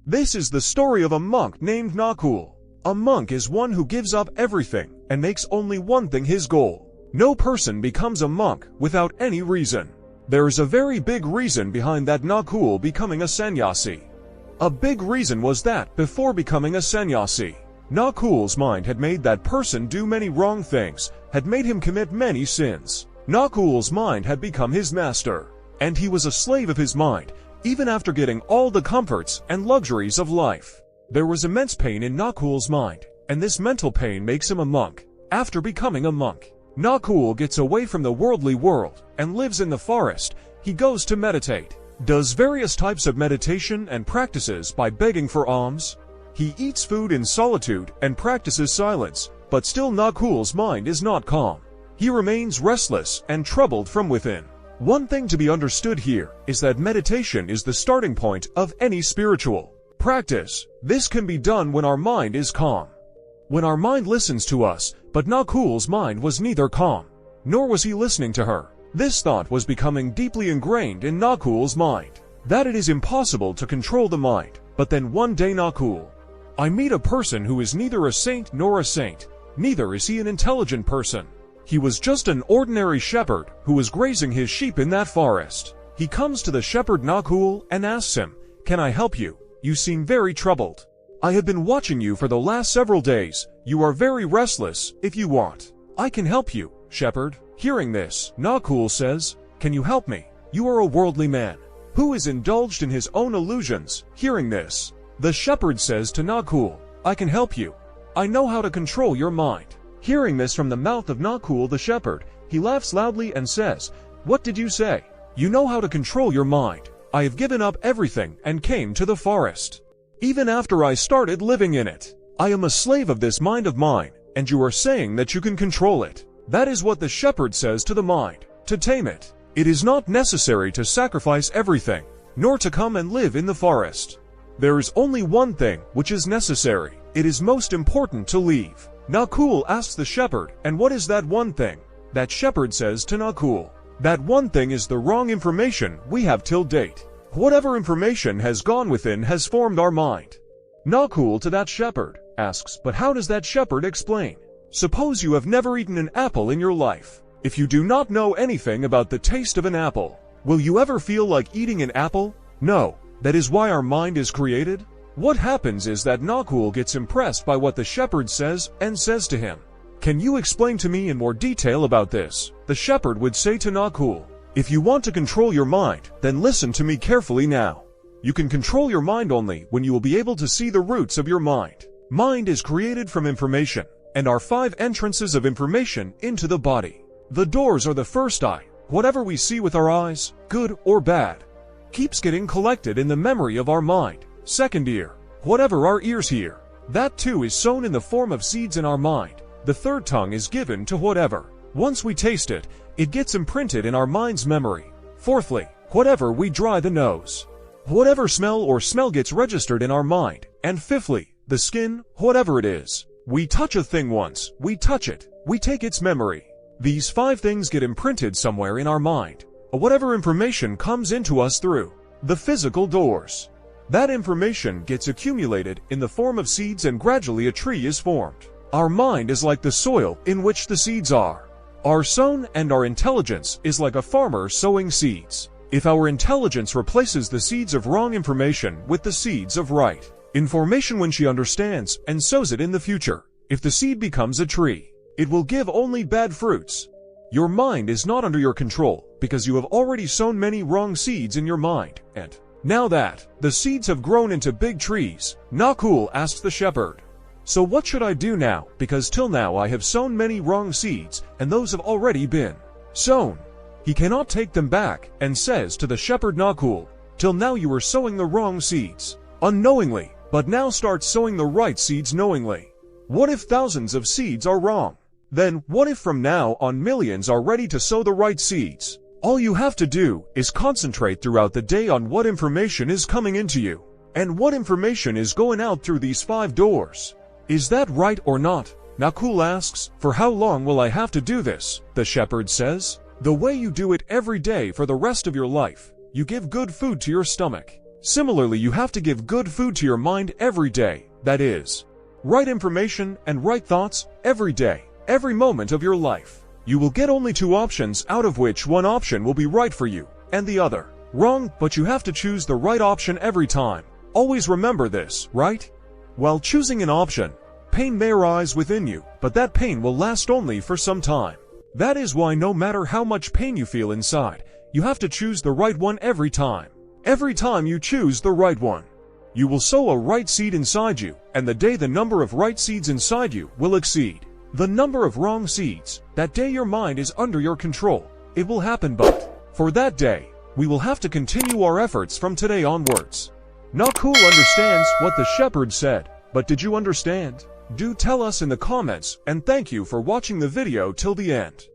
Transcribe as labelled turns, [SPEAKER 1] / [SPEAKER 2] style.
[SPEAKER 1] This is the story of a monk named Nakul. A monk is one who gives up everything and makes only one thing his goal. No person becomes a monk without any reason. There is a very big reason behind that Nakul becoming a sannyasi. A big reason was that, before becoming a sannyasi, Nakul's mind had made that person do many wrong things, had made him commit many sins. Nakul's mind had become his master, and he was a slave of his mind, even after getting all the comforts and luxuries of life. There was immense pain in Nakul's mind, and this mental pain makes him a monk. After becoming a monk, Nakul gets away from the worldly world and lives in the forest. He goes to meditate, does various types of meditation and practices by begging for alms. He eats food in solitude and practices silence, but still Nakul's mind is not calm. He remains restless and troubled from within. One thing to be understood here is that meditation is the starting point of any spiritual practice. This can be done when our mind is calm, when our mind listens to us, but Nakul's mind was neither calm, nor was he listening to her. This thought was becoming deeply ingrained in Nakul's mind, that it is impossible to control the mind. But then one day Nakul, I meet a person who is neither a saint nor a saint, neither is he an intelligent person. He was just an ordinary shepherd who was grazing his sheep in that forest. He comes to the shepherd Nakul and asks him, "Can I help you? You seem very troubled. I have been watching you for the last several days. You are very restless. If you want, I can help you, shepherd." Hearing this, Nakul says, "Can you help me? You are a worldly man who is indulged in his own illusions." Hearing this, the shepherd says to Nakul, "I can help you. I know how to control your mind." Hearing this from the mouth of Nakul the shepherd, he laughs loudly and says, "What did you say? You know how to control your mind. I have given up everything and came to the forest. Even after I started living in it, I am a slave of this mind of mine, and you are saying that you can control it." That is what the shepherd says to the mind. To tame it, it is not necessary to sacrifice everything, nor to come and live in the forest. There is only one thing which is necessary. It is most important to leave. Nakul asks the shepherd, "And what is that one thing?" That shepherd says to Nakul, "That one thing is the wrong information we have till date. Whatever information has gone within has formed our mind." Nakul to that shepherd asks, "But how does that shepherd explain? Suppose you have never eaten an apple in your life. If you do not know anything about the taste of an apple, will you ever feel like eating an apple? No. That is why our mind is created." What happens is that Nakul gets impressed by what the shepherd says and says to him, "Can you explain to me in more detail about this?" The shepherd would say to Nakul, "If you want to control your mind, then listen to me carefully now. You can control your mind only when you will be able to see the roots of your mind. Mind is created from information, and are 5 entrances of information into the body. The doors are the first eye. Whatever we see with our eyes, good or bad, keeps getting collected in the memory of our mind. Second ear, whatever our ears hear, that too is sown in the form of seeds in our mind. The third tongue is given to whatever. Once we taste it, it gets imprinted in our mind's memory. Fourthly, whatever we dry the nose, whatever smell gets registered in our mind. And fifthly, the skin, whatever it is. We touch a thing once, we touch it, we take its memory. These 5 things get imprinted somewhere in our mind. Whatever information comes into us through the physical doors, that information gets accumulated in the form of seeds, and gradually a tree is formed. Our mind is like the soil in which the seeds are sown, and our intelligence is like a farmer sowing seeds. If our intelligence replaces the seeds of wrong information with the seeds of right information when she understands and sows it in the future, if the seed becomes a tree, it will give only bad fruits. Your mind is not under your control because you have already sown many wrong seeds in your mind, and now that the seeds have grown into big trees, Nakul asks the shepherd, "So what should I do now? Because till now I have sown many wrong seeds, and those have already been sown." He cannot take them back, and says to the shepherd Nakul, "Till now you were sowing the wrong seeds unknowingly, but now start sowing the right seeds knowingly. What if thousands of seeds are wrong? Then what if from now on millions are ready to sow the right seeds? All you have to do is concentrate throughout the day on what information is coming into you, and what information is going out through these 5 doors. Is that right or not?" Nakul asks, "For how long will I have to do this?" The shepherd says, "The way you do it every day for the rest of your life. You give good food to your stomach, Similarly, you have to give good food to your mind every day, that is, right information and right thoughts every day, every moment of your life. You will get only two options, out of which one option will be right for you, and the other wrong, but you have to choose the right option every time. Always remember this, right? While choosing an option, pain may arise within you, but that pain will last only for some time. That is why no matter how much pain you feel inside, you have to choose the right one every time. Every time you choose the right one, you will sow a right seed inside you, and the day the number of right seeds inside you will exceed the number of wrong seeds, that day your mind is under your control. It will happen, but for that day, we will have to continue our efforts from today onwards. Nakul understands what the shepherd said, but did you understand? Do tell us in the comments, and thank you for watching the video till the end.